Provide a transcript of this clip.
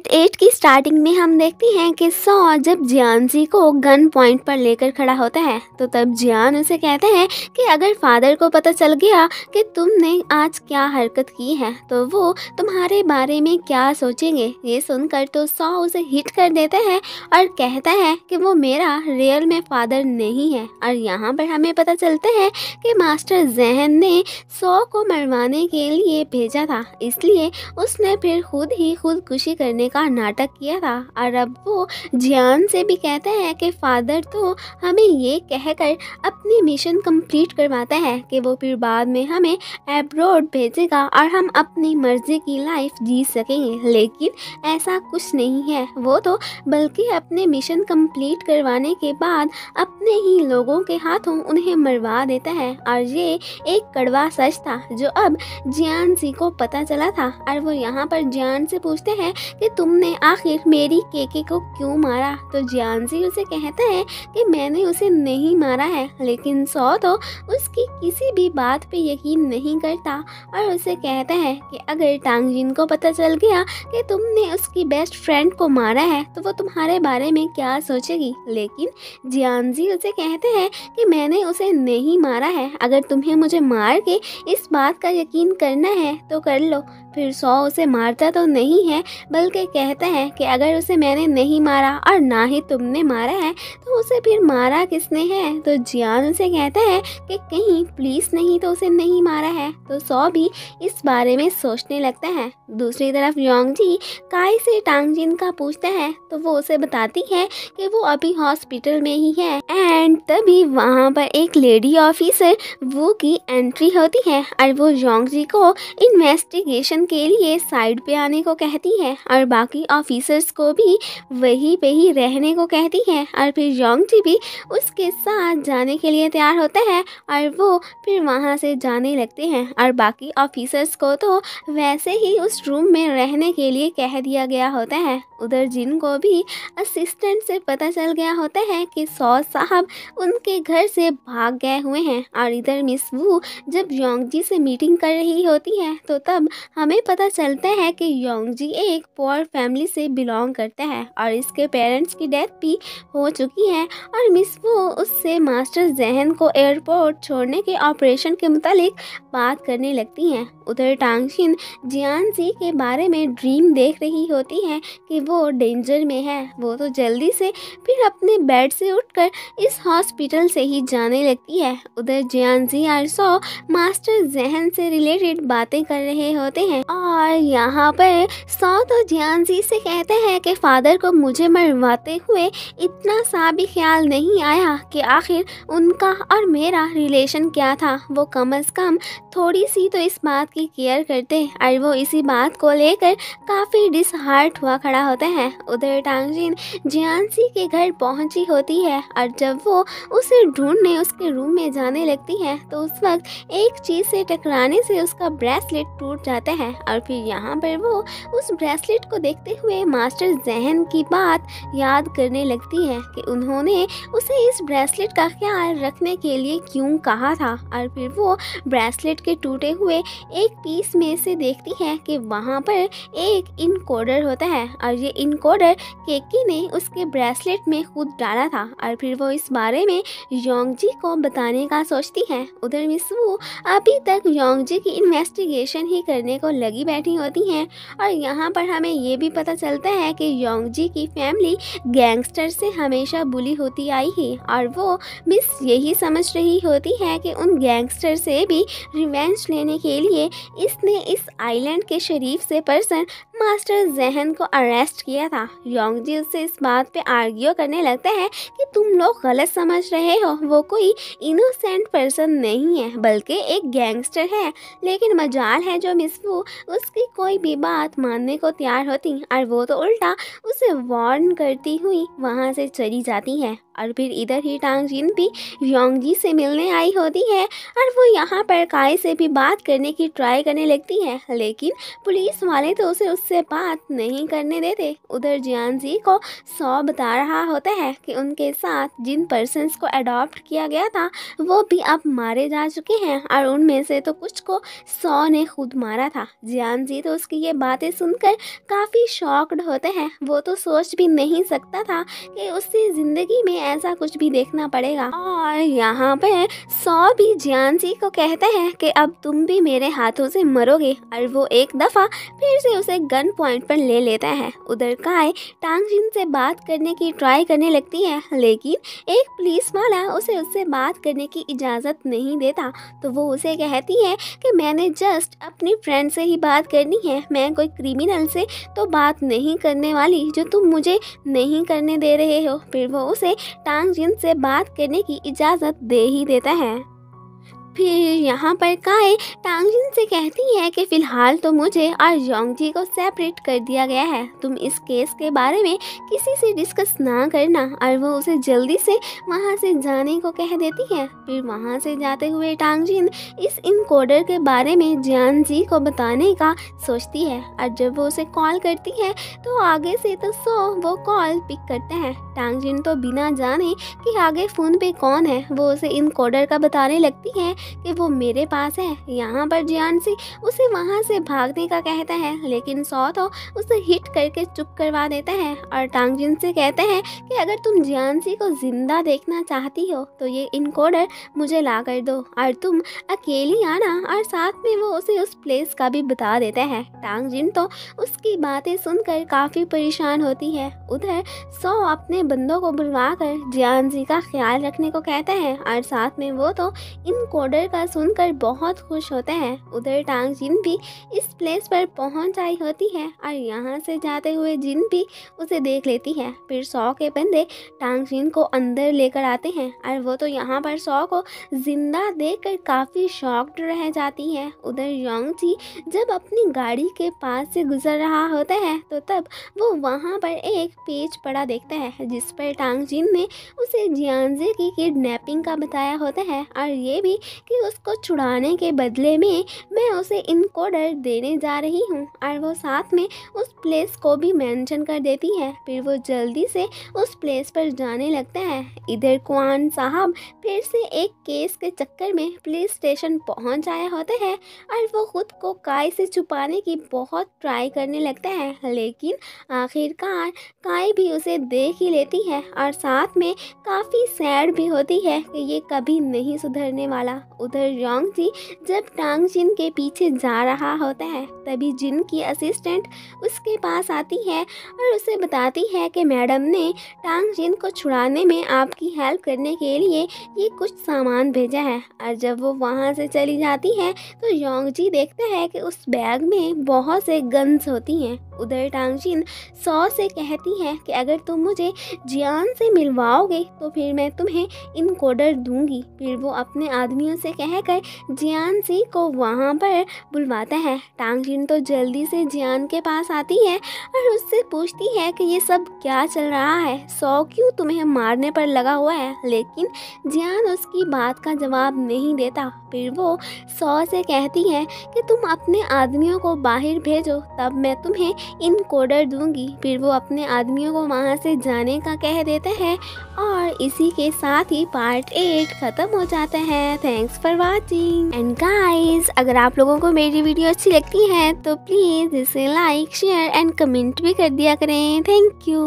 Part 8 की starting में हम देखते हैं कि सौ जब जियानजी को गन पॉइंट पर लेकर खड़ा होता है तो तब जियान उसे कहता है कि अगर फादर को पता चल गया कि तुमने आज क्या हरकत की है तो वो तुम्हारे बारे में क्या सोचेंगे। ये सुनकर तो सौ उसे हिट कर देता है और कहता है कि वो मेरा रियल में फादर नहीं है। और यहाँ पर हमें पता चलता है कि मास्टर जहन ने सौ को मरवाने के लिए भेजा था, इसलिए उसने फिर खुद ही खुदकुशी करने का नाटक किया था। और अब वो जियान से भी कहता है कि फादर तो हमें ये कहकर अपनी मिशन कंप्लीट करवाता है कि वो फिर बाद में हमें अब्रॉड भेजेगा और हम अपनी मर्जी की लाइफ जी सकेंगे, लेकिन ऐसा कुछ नहीं है। वो तो बल्कि अपने मिशन कंप्लीट करवाने के बाद अपने ही लोगों के हाथों उन्हें मरवा देता है। और ये एक कड़वा सच था जो अब जियान सी को पता चला था। और वो यहाँ पर जियान से पूछते हैं कि तुमने आखिर मेरी केके को क्यों मारा। तो जियान सी उसे कहता है कि मैंने उसे नहीं मारा है, लेकिन सौ तो उसकी किसी भी बात पे यकीन नहीं करता और उसे कहता है कि अगर टांगजिन को पता चल गया कि तुमने उसकी बेस्ट फ्रेंड को मारा है तो वो तुम्हारे बारे में क्या सोचेगी। लेकिन जियानजी उसे कहते हैं कि मैंने उसे नहीं मारा है, अगर तुम्हें मुझे मार के इस बात का यकीन करना है तो कर लो। फिर सौ उसे मारता तो नहीं है बल्कि कहता है कि अगर उसे मैंने नहीं मारा और ना ही तुमने मारा है तो उसे फिर मारा किसने है। तो जियान उसे कहता है कि कहीं पुलिस नहीं तो उसे नहीं मारा है। तो सौ भी इस बारे में सोचने लगता है। दूसरी तरफ योंगजी काई से टांगजिन का पूछता है तो वो उसे बताती है कि वो अभी हॉस्पिटल में ही है। एंड तभी वहाँ पर एक लेडी ऑफिसर वो की एंट्री होती है और वो योंगजी को इन्वेस्टिगेशन के लिए साइड पे आने को कहती है और बाकी ऑफिसर्स को भी वहीं पे ही रहने को कहती है। और फिर योंगजी भी उसके साथ जाने के लिए तैयार होता है और वो फिर वहाँ से जाने लगते हैं। और बाकी ऑफिसर्स को तो वैसे ही उस रूम में रहने के लिए कह दिया गया होता है। उधर जिन को भी असिस्टेंट से पता चल गया होता है कि सौ साहब उनके घर से भाग गए हुए हैं। और इधर मिस वू जब योंगजी से मीटिंग कर रही होती है तो तब हमें पता चलता है कि योंगजी एक पुअर फैमिली से बिलोंग करता है और इसके पेरेंट्स की डेथ भी हो चुकी है। और मिस वो उससे मास्टर जहन को एयरपोर्ट छोड़ने के ऑपरेशन के मुतालिक बात करने लगती हैं। उधर टांगशिन जियानजी के बारे में ड्रीम देख रही होती है कि वो डेंजर में है। वो तो जल्दी से फिर अपने बेड से उठकर इस हॉस्पिटल से ही जाने लगती है। उधर जियानजी और सौ मास्टर जहन से रिलेटेड बातें कर रहे होते हैं और यहाँ पर सौ तो जियानजी से कहते हैं कि फादर को मुझे मरवाते हुए इतना सा भी ख्याल नहीं आया कि आखिर उनका और मेरा रिलेशन क्या था। वो कम से कम थोड़ी सी तो इस बात की केयर करते और वो इसी बात को लेकर काफ़ी डिसहार्ट हुआ खड़ा होता है। उधर टांगजिन जियानसी के घर पहुंची होती है और जब वो उसे ढूंढने उसके रूम में जाने लगती है तो उस वक्त एक चीज़ से टकराने से उसका ब्रेसलेट टूट जाता है। और फिर यहाँ पर वो उस ब्रेसलेट को देखते हुए मास्टर जहन की बात याद करने लगती है कि उन्होंने उसे इस ब्रेसलेट का ख्याल रखने के लिए क्यों कहा था। और फिर वो ब्रेसलेट के टूटे हुए एक पीस में से देखती है कि वहाँ पर एक इनकोडर होता है और ये इनकोडर केकी ने उसके ब्रेसलेट में खुद डाला था। और फिर वो इस बारे में योंगजी को बताने का सोचती है। उधर मिस वू अभी तक योंगजी की इन्वेस्टिगेशन ही करने को लगी बैठी होती हैं और यहाँ पर हमें ये भी पता चलता है कि योंगजी की फैमिली गैंगस्टर से हमेशा बुली होती आई है और वो मिस यही समझ रही होती है कि उन गैंगस्टर से भी रिवेंज लेने के लिए इसने इस आइलैंड के शरीफ से पर्सन मास्टर जहन को अरेस्ट किया था। योंगजी उससे इस बात पे आर्ग्यू करने लगता है कि तुम लोग गलत समझ रहे हो, वो कोई इनोसेंट पर्सन नहीं है बल्कि एक गैंगस्टर है। लेकिन मजाल है जो मिस वू उसकी कोई भी बात मानने को तैयार होती और वो तो उल्टा उसे वार्न करती हुई वहाँ से चली जाती है। और फिर इधर ही टांगजिन भी योंगजी से मिलने आई होती है और वो यहाँ पर काई से भी बात करने की ट्राई करने लगती है, लेकिन पुलिस वाले तो उसे उससे बात नहीं करने देते। उधर जियानजी को सौ बता रहा होता है कि उनके साथ जिन पर्सन्स को अडॉप्ट किया गया था वो भी अब मारे जा चुके हैं और उनमें से तो कुछ को सौ ने खुद मारा था। जियानजी तो उसकी ये बातें सुनकर काफ़ी शॉक्ड होते हैं। वो तो सोच भी नहीं सकता था कि उससे ज़िंदगी में ऐसा कुछ भी देखना पड़ेगा। और यहाँ पे सौ भी जियानजी को कहते हैं कि अब तुम भी मेरे हाथों से मरोगे, और वो एक दफ़ा फिर से उसे गन पॉइंट पर ले लेता है। उधर काय टांगजिन से बात करने की ट्राई करने लगती है, लेकिन एक पुलिस वाला उसे उससे बात करने की इजाज़त नहीं देता। तो वो उसे कहती है कि मैंने जस्ट अपनी फ्रेंड से ही बात करनी है, मैं कोई क्रिमिनल से तो बात नहीं करने वाली जो तुम मुझे नहीं करने दे रहे हो। फिर वो उसे टांगजिन से बात करने की इजाज़त दे ही देता है। फिर यहाँ पर काय टांगजिन से कहती है कि फ़िलहाल तो मुझे और योंगजी को सेपरेट कर दिया गया है, तुम इस केस के बारे में किसी से डिस्कस ना करना, और वो उसे जल्दी से वहाँ से जाने को कह देती है। फिर वहाँ से जाते हुए टांगजिन इस इनकोडर के बारे में जियानजी को बताने का सोचती है, और जब वो उसे कॉल करती है तो आगे से तो वो कॉल पिक करते हैं। टांगजिन तो बिना जाने कि आगे फ़ोन पे कौन है वो उसे इनकोडर का बताने लगती है कि वो मेरे पास है। यहाँ पर जियानजी उसे वहाँ से भागने का कहता है, लेकिन सौ तो उसे हिट करके चुप करवा देता है और टांगजिन से कहते हैं कि अगर तुम जियानजी को जिंदा देखना चाहती हो तो ये इनकोडर मुझे ला कर दो और तुम अकेली आना, और साथ में वो उसे उस प्लेस का भी बता देता है। टांगजिन तो उसकी बातें सुनकर काफ़ी परेशान होती है। उधर सौ अपने बंदों को बुलवाकर जियानजी का ख्याल रखने को कहता है, और साथ में वो तो इनकोडर का सुनकर बहुत खुश होते हैं। उधर टांगजिन भी इस प्लेस पर पहुंच आई होती है और यहाँ से जाते हुए जिन भी उसे देख लेती है। फिर सौ के बंदे टांगजिन को अंदर लेकर आते हैं और वो तो यहाँ पर सौ को जिंदा देखकर काफ़ी शॉक्ड रह जाती है। उधर योंगजी जब अपनी गाड़ी के पास से गुजर रहा होता है तो तब वो वहाँ पर एक पेज पड़ा देखता है जिस पर टांगजिन ने उसे जियानजी की किडनैपिंग का बताया होता है, और ये भी कि उसको छुड़ाने के बदले में मैं उसे इनकोडर देने जा रही हूँ, और वो साथ में उस प्लेस को भी मेंशन कर देती है। फिर वो जल्दी से उस प्लेस पर जाने लगता है। इधर क्वान साहब फिर से एक केस के चक्कर में पुलिस स्टेशन पहुँच आया होता है और वो खुद को काय से छुपाने की बहुत ट्राई करने लगता है, लेकिन आखिरकार काय भी उसे देख ही लेती है और साथ में काफ़ी सैड भी होती है कि ये कभी नहीं सुधरने वाला। उधर योंगजी जब टांगजिन के पीछे जा रहा होता है तभी जिन की असिस्टेंट उसके पास आती है और उसे बताती है कि मैडम ने टांगजिन को छुड़ाने में आपकी हेल्प करने के लिए ये कुछ सामान भेजा है। और जब वो वहाँ से चली जाती है तो योंगजी देखता है कि उस बैग में बहुत से गन्स होती हैं। उधर टांगजिन सौ से कहती है कि अगर तुम मुझे जियान से मिलवाओगे तो फिर मैं तुम्हें इनकोडर दूंगी। फिर वो अपने आदमियों से कहकर जियान सी को वहाँ पर बुलवाता है। टांगजिन तो जल्दी से जियान के पास आती है और उससे पूछती है कि ये सब क्या चल रहा है, सौ क्यों तुम्हें मारने पर लगा हुआ है, लेकिन जियान उसकी बात का जवाब नहीं देता। फिर वो सौ से कहती है कि तुम अपने आदमियों को बाहर भेजो तब मैं तुम्हें इनकोडर दूंगी। फिर वो अपने आदमियों को वहाँ से जाने का कह देते हैं और इसी के साथ ही पार्ट 8 ख़त्म हो जाता है। Thanks for watching and guys, अगर आप लोगों को मेरी वीडियो अच्छी लगती है तो प्लीज़ इसे लाइक शेयर एंड कमेंट भी कर दिया करें। Thank you.